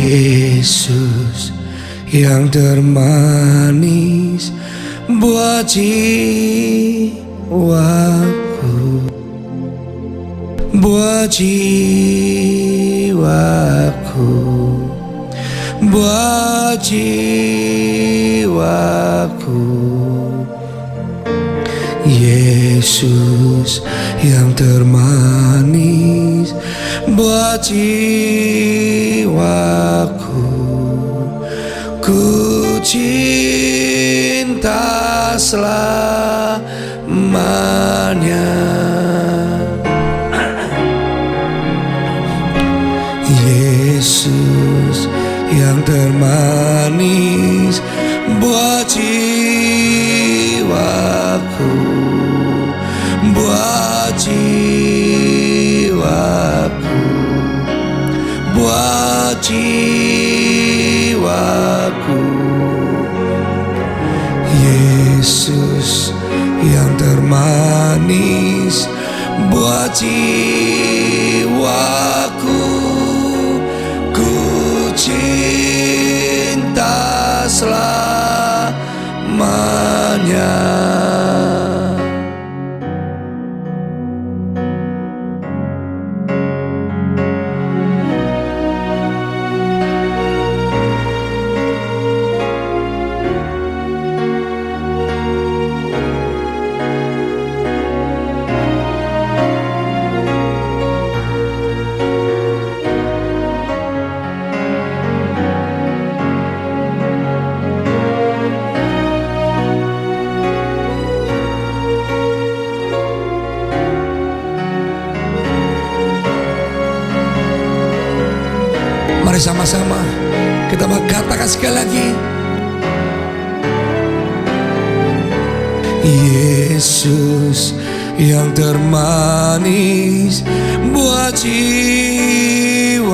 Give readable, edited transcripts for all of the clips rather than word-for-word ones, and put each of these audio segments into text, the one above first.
Yesus yang termanis buat jiwaku, buat jiwaku, buat jiwaku. Yesus yang termanis buat jiwaku, ku cinta selamanya. Yesus yang termanis buat jiwaku, buat jiwaku, buat jiwaku. Yesus yang termanis buat jiwaku, ku cinta selamanya. Mari sama-sama kita katakan sekali lagi. Yesus yang termanis buat jiwaku,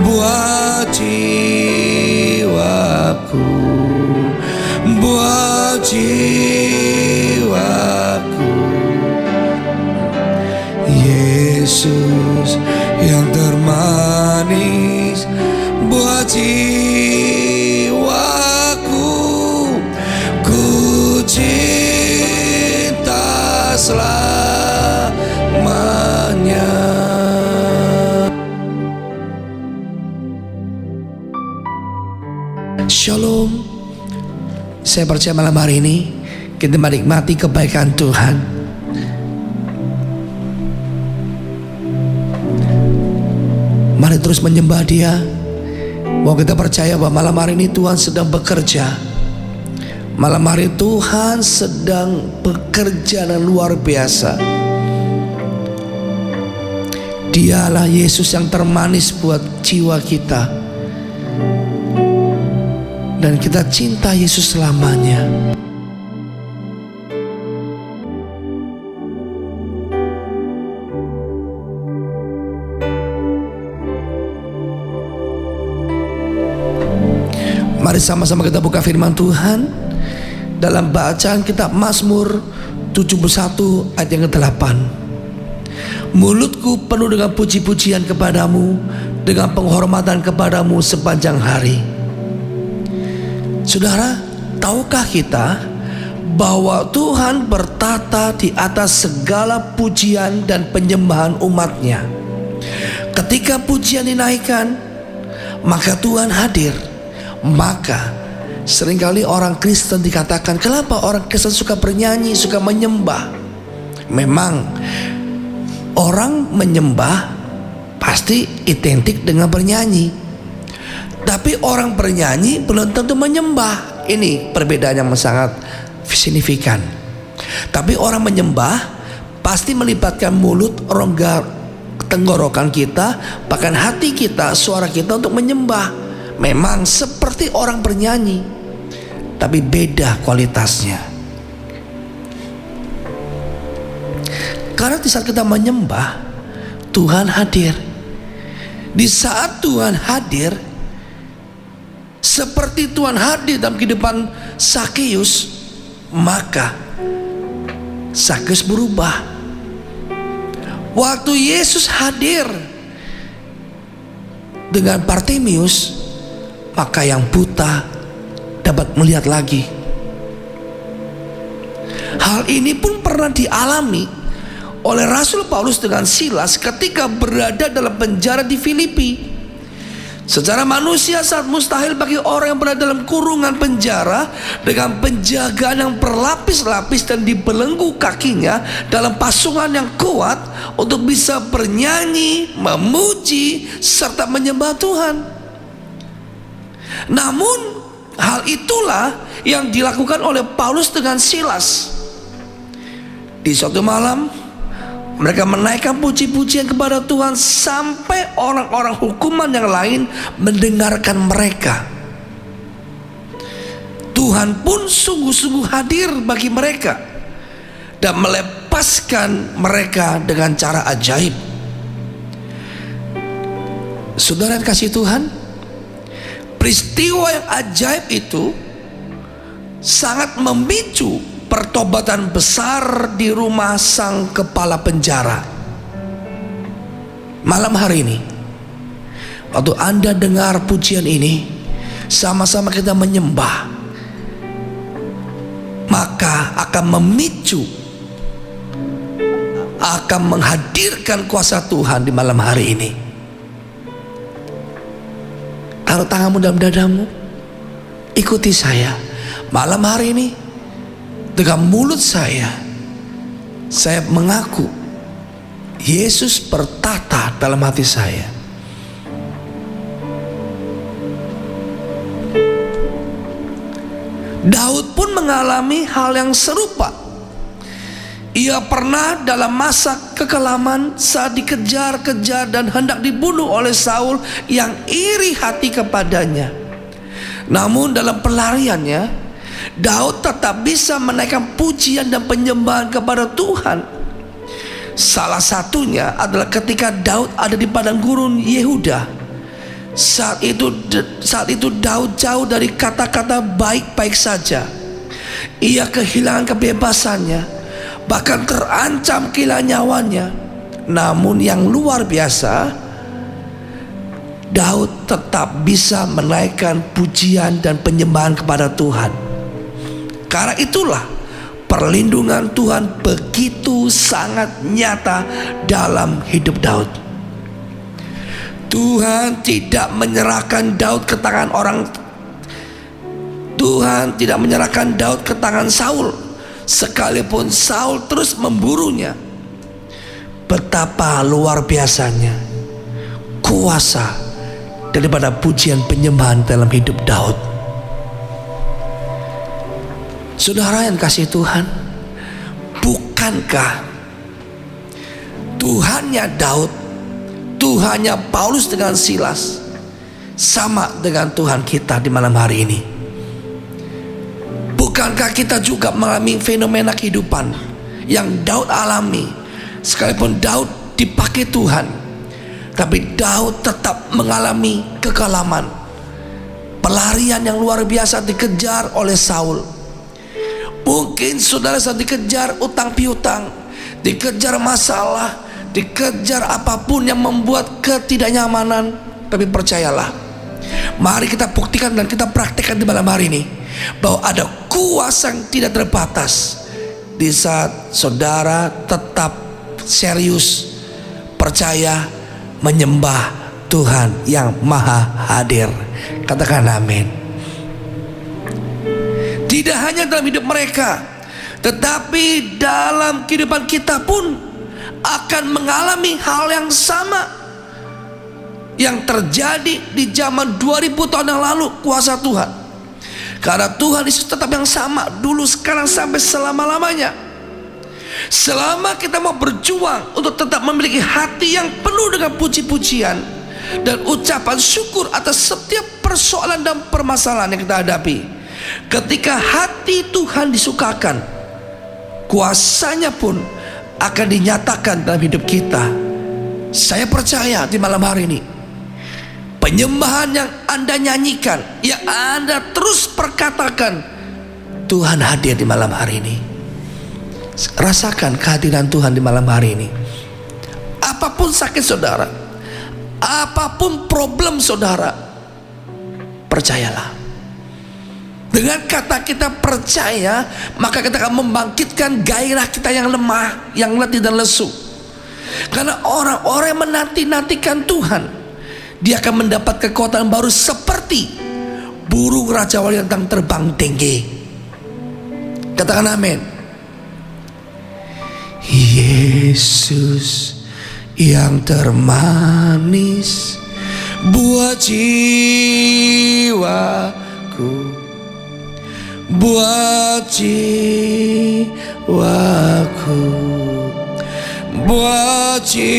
buat jiwaku, buat jiwaku. Yesus yang termanis buat jiwaku, ku cinta selamanya. Shalom. Saya percaya malam hari ini kita menikmati kebaikan Tuhan. Mari terus menyembah Dia. Mau kita percaya bahwa malam hari ini Tuhan sedang bekerja. Malam hari Tuhan sedang bekerja dengan luar biasa. Dialah Yesus yang termanis buat jiwa kita. Dan kita cinta Yesus selamanya. Mari sama-sama kita buka firman Tuhan dalam bacaan kitab Mazmur 71 ayat yang ke-8. Mulutku penuh dengan puji-pujian kepadamu, dengan penghormatan kepadamu sepanjang hari. Saudara, tahukah kita bahwa Tuhan bertata di atas segala pujian dan penyembahan umatnya? Ketika pujian dinaikkan, maka Tuhan hadir. Maka seringkali orang Kristen dikatakan, kenapa orang Kristen suka bernyanyi, suka menyembah? Memang orang menyembah pasti identik dengan bernyanyi, tapi orang bernyanyi belum tentu menyembah. Ini perbedaan yang sangat signifikan. Tapi orang menyembah pasti melibatkan mulut, rongga tenggorokan kita, bahkan hati kita, suara kita untuk menyembah. Memang seperti orang bernyanyi, tapi beda kualitasnya. Karena di saat kita menyembah, Tuhan hadir. Di saat Tuhan hadir, seperti Tuhan hadir dalam kehidupan Sakeus, maka Sakeus berubah. Waktu Yesus hadir dengan Bartimius, maka yang buta dapat melihat lagi. Hal ini pun pernah dialami oleh Rasul Paulus dengan Silas ketika berada dalam penjara di Filipi. Secara manusia sangat mustahil bagi orang yang berada dalam kurungan penjara dengan penjagaan yang berlapis-lapis dan dibelenggu kakinya dalam pasungan yang kuat untuk bisa bernyanyi, memuji, serta menyembah Tuhan. Namun hal itulah yang dilakukan oleh Paulus dengan Silas. Di suatu malam mereka menaikkan puji-pujian kepada Tuhan sampai orang-orang hukuman yang lain mendengarkan mereka. Tuhan pun sungguh-sungguh hadir bagi mereka dan melepaskan mereka dengan cara ajaib. Saudara yang kasih Tuhan, peristiwa yang ajaib itu sangat memicu pertobatan besar di rumah sang kepala penjara. Malam hari ini, waktu Anda dengar pujian ini, sama-sama kita menyembah, maka akan memicu, akan menghadirkan kuasa Tuhan di malam hari ini. Taruh tanganmu dalam dadamu, ikuti saya. Malam hari ini, dengan mulut saya mengaku Yesus bertata dalam hati saya. Daud pun mengalami hal yang serupa. Ia pernah dalam masa kekelaman saat dikejar-kejar dan hendak dibunuh oleh Saul yang iri hati kepadanya. Namun dalam pelariannya, Daud tetap bisa menaikkan pujian dan penyembahan kepada Tuhan. Salah satunya adalah ketika Daud ada di padang gurun Yehuda. Saat itu Daud jauh dari kata-kata baik-baik saja. Ia kehilangan kebebasannya, bahkan terancam kehilangan nyawanya. Namun yang luar biasa, Daud tetap bisa menaikkan pujian dan penyembahan kepada Tuhan. Karena itulah perlindungan Tuhan begitu sangat nyata dalam hidup Daud. Tuhan tidak menyerahkan Daud ke tangan Tuhan tidak menyerahkan Daud ke tangan Saul, sekalipun Saul terus memburunya. Betapa luar biasanya kuasa daripada pujian penyembahan dalam hidup Daud. Saudara yang kasih Tuhan, bukankah Tuhannya Daud, Tuhannya Paulus dengan Silas sama dengan Tuhan kita di malam hari ini? Bukankah kita juga mengalami fenomena kehidupan yang Daud alami? Sekalipun Daud dipakai Tuhan, tapi Daud tetap mengalami kekalaman, pelarian yang luar biasa, dikejar oleh Saul. Mungkin saudara saat dikejar utang piutang, dikejar masalah, dikejar apapun yang membuat ketidaknyamanan. Tapi percayalah, mari kita buktikan dan kita praktekkan di malam hari ini bahwa ada kuasa yang tidak terbatas di saat saudara tetap serius, percaya, menyembah Tuhan yang maha hadir. Katakan amin. Tidak hanya dalam hidup mereka, tetapi dalam kehidupan kita pun akan mengalami hal yang sama yang terjadi di zaman 2000 tahun yang lalu. Kuasa Tuhan, karena Tuhan Yesus tetap yang sama dulu, sekarang, sampai selama-lamanya. Selama kita mau berjuang untuk tetap memiliki hati yang penuh dengan puji-pujian dan ucapan syukur atas setiap persoalan dan permasalahan yang kita hadapi, ketika hati Tuhan disukakan, kuasanya pun akan dinyatakan dalam hidup kita. Saya percaya di malam hari ini, penyembahan yang Anda nyanyikan, yang Anda terus perkatakan, Tuhan hadir di malam hari ini. Rasakan kehadiran Tuhan di malam hari ini. Apapun sakit saudara, Apapun problem saudara, percayalah. Dengan kata kita percaya, maka kita akan membangkitkan gairah kita yang lemah, yang letih dan lesu. Karena orang-orang yang menanti-nantikan Tuhan, dia akan mendapat kekuatan baru seperti burung Raja Wali yang terbang tinggi. Katakan amin. Yesus yang termanis buat jiwaku, buat jiwaku, buat jiwaku.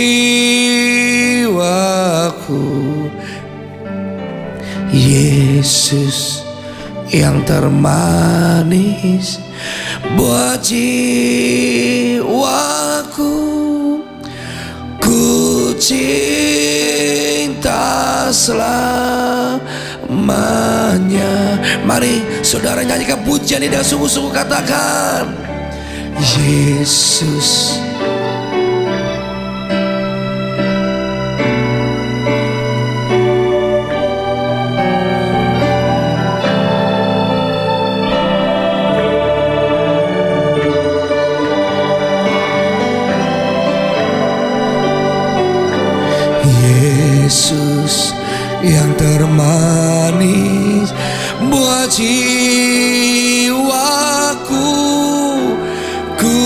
Yesus yang termanis buat jiwaku, ku cinta selamanya. Mari saudara nyanyikan pujian ini dengan sungguh-sungguh, katakan Yesus. Yesus yang termanis buat jiwaku, ku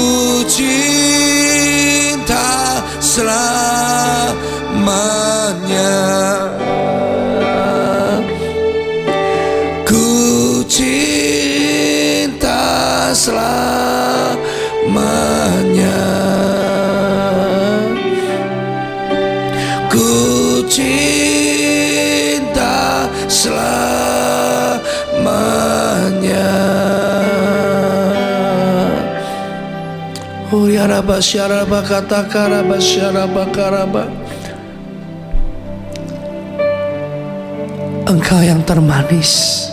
cinta selamanya, ku cinta selamanya, ku cinta selamanya. Oh ya Rabba syaraba katakaraba syaraba karaba. Engkau yang termanis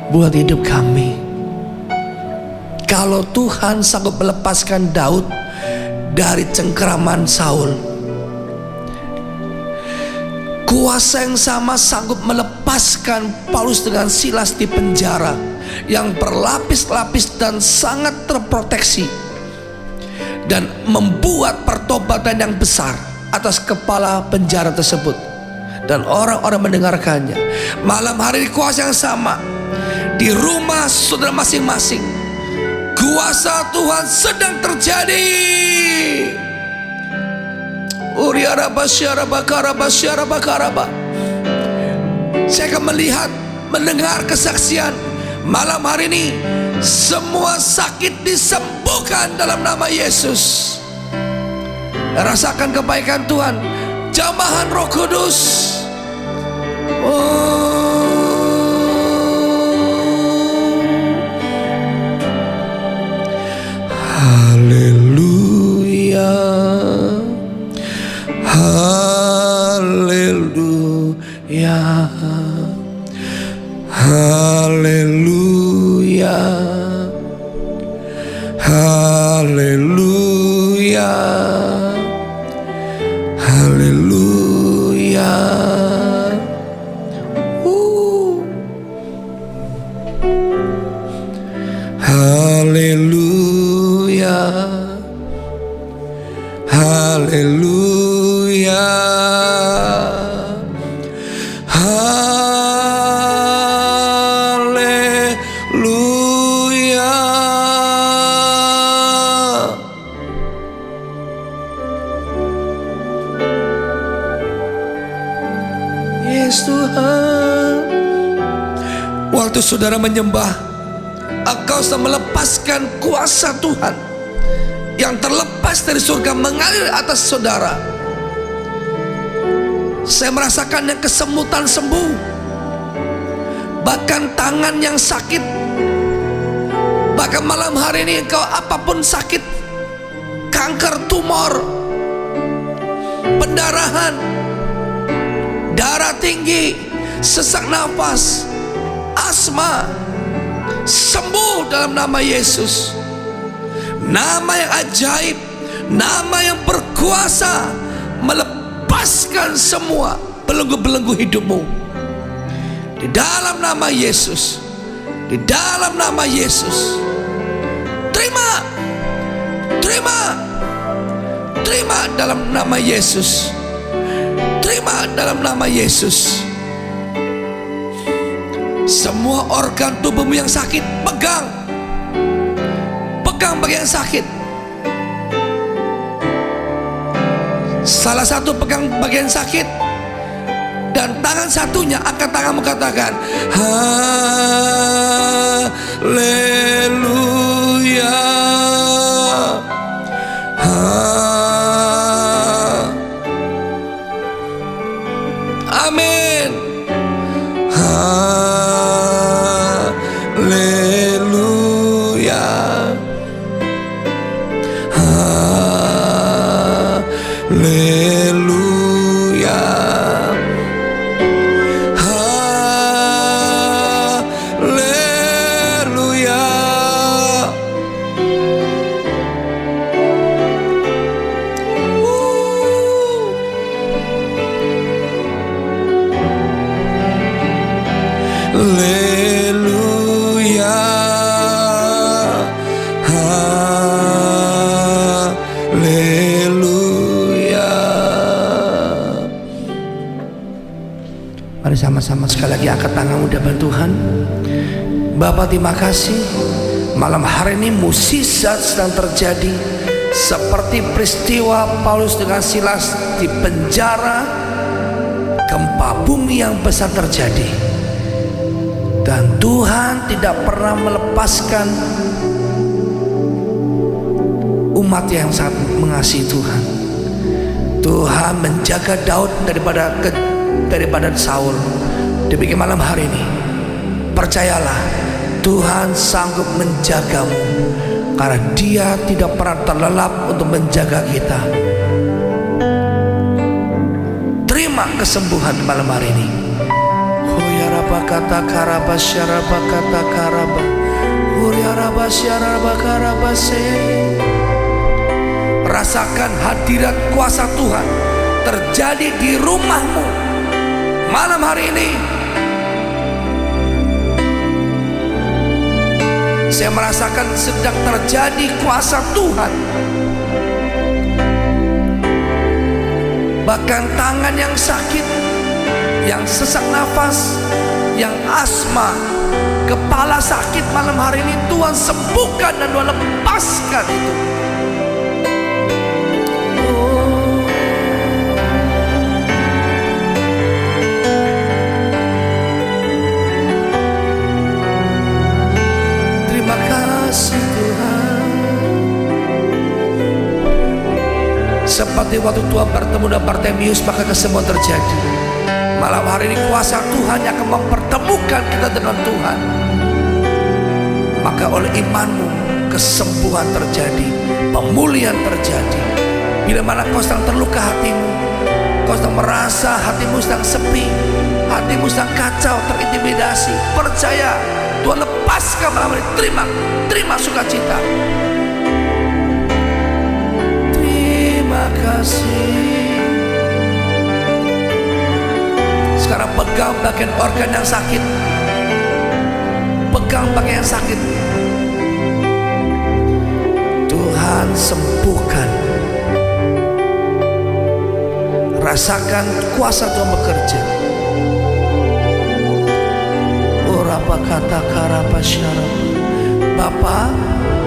buat hidup kami. Kalau Tuhan sanggup melepaskan Daud dari cengkeraman Saul, kuasa yang sama sanggup melepaskan Paulus dengan Silas di penjara yang berlapis-lapis dan sangat terproteksi, dan membuat pertobatan yang besar atas kepala penjara tersebut, dan orang-orang mendengarkannya. Malam hari ini kuasa yang sama di rumah saudara masing-masing, kuasa Tuhan sedang terjadi. Saya akan melihat, mendengar kesaksian malam hari ini. Semua sakit disembuhkan dalam nama Yesus. Rasakan kebaikan Tuhan, jamahan Roh Kudus. Haleluya, haleluya, haleluya, haleluya, haleluya. Haleluya, haleluya, haleluya. Yes Tuhan. Waktu saudara menyembah, engkau sedang melepaskan kuasa Tuhan yang terlepas dari surga mengalir atas saudara. Saya merasakan yang kesemutan sembuh, bahkan tangan yang sakit. Bahkan malam hari ini engkau apapun sakit, kanker, tumor, pendarahan, darah tinggi, sesak nafas, asma, sembuh dalam nama Yesus. Nama yang ajaib, nama yang berkuasa, melepaskan semua belenggu-belenggu hidupmu. Di dalam nama Yesus, di dalam nama Yesus. Terima, terima, terima dalam nama Yesus. Terima dalam nama Yesus. Semua organ tubuhmu yang sakit, pegang. Pegang bagian sakit. Salah satu pegang bagian sakit, dan tangan satunya angkat tanganmu, katakan haleluya. Amin. Haleluya. Haleluya. Haleluya. Haleluya. Haleluya. Mari sama-sama sekali lagi angkat tanganmu depan Tuhan. Bapa, terima kasih. Malam hari ini mukjizat sedang terjadi, seperti peristiwa Paulus dengan Silas di penjara. Gempa bumi yang besar terjadi, dan Tuhan tidak pernah melepaskan umat yang sangat mengasihi Tuhan. Tuhan menjaga Daud daripada Saul. Demikian malam hari ini, percayalah, Tuhan sanggup menjagamu, karena Dia tidak pernah terlelap untuk menjaga kita. Terima kesembuhan malam hari ini. Hoyaraba kata karaba syaraba kata karaba. Hoyaraba syaraba karaba se. Rasakan hadirat kuasa Tuhan terjadi di rumahmu malam hari ini. Saya merasakan sedang terjadi kuasa Tuhan. Bahkan tangan yang sakit, yang sesak nafas, yang asma, kepala sakit malam hari ini Tuhan sembuhkan dan Tuhan lepaskan itu. Terima kasih Tuhan. Seperti waktu Tuhan bertemu dengan Bartimius, maka kesembuhan terjadi. Malam hari ini kuasa Tuhan yang akan mempertemukan kita dengan Tuhan. Maka oleh imanmu kesembuhan terjadi, pemulihan terjadi. Bila mana kau sedang terluka hatimu, kau sedang merasa hatimu sedang sepi, hatimu sedang kacau, terintimidasi, percaya Tuhan lepaskan malam ini. Terima sukacita. Terima kasih. Sekarang pegang bagian organ yang sakit, pegang bagian yang sakit. Tuhan sembuhkan. Rasakan kuasa Tuhan bekerja. Orapa kata karapa syarab. Bapa,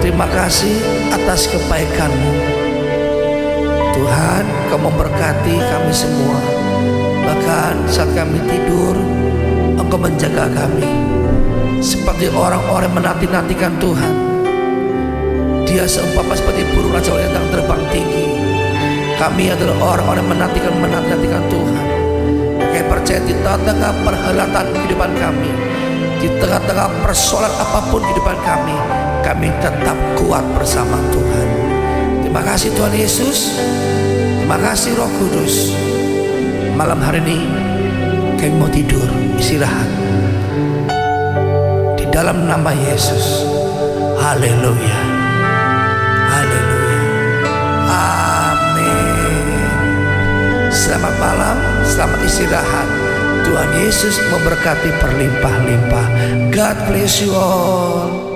terima kasih atas kebaikan-Mu. Tuhan, Kau memberkati kami semua. Bahkan saat kami tidur, Engkau menjaga kami. Seperti orang-orang menanti-nantikan Tuhan. Dia seumpama seperti burung raja yang sedang terbang tinggi. Kami adalah orang-orang menantikan Tuhan. Kami percaya di tengah-tengah perhelatan kehidupan kami, di tengah-tengah persoalan apapun kehidupan kami tetap kuat bersama Tuhan. Terima kasih Tuhan Yesus. Terima kasih Roh Kudus. Malam hari ini kami mau tidur, istirahat di dalam nama Yesus. Haleluya. Haleluya. Amin. selamat malam, selamat istirahat. Tuhan Yesus memberkati berlimpah-limpah. God bless you all.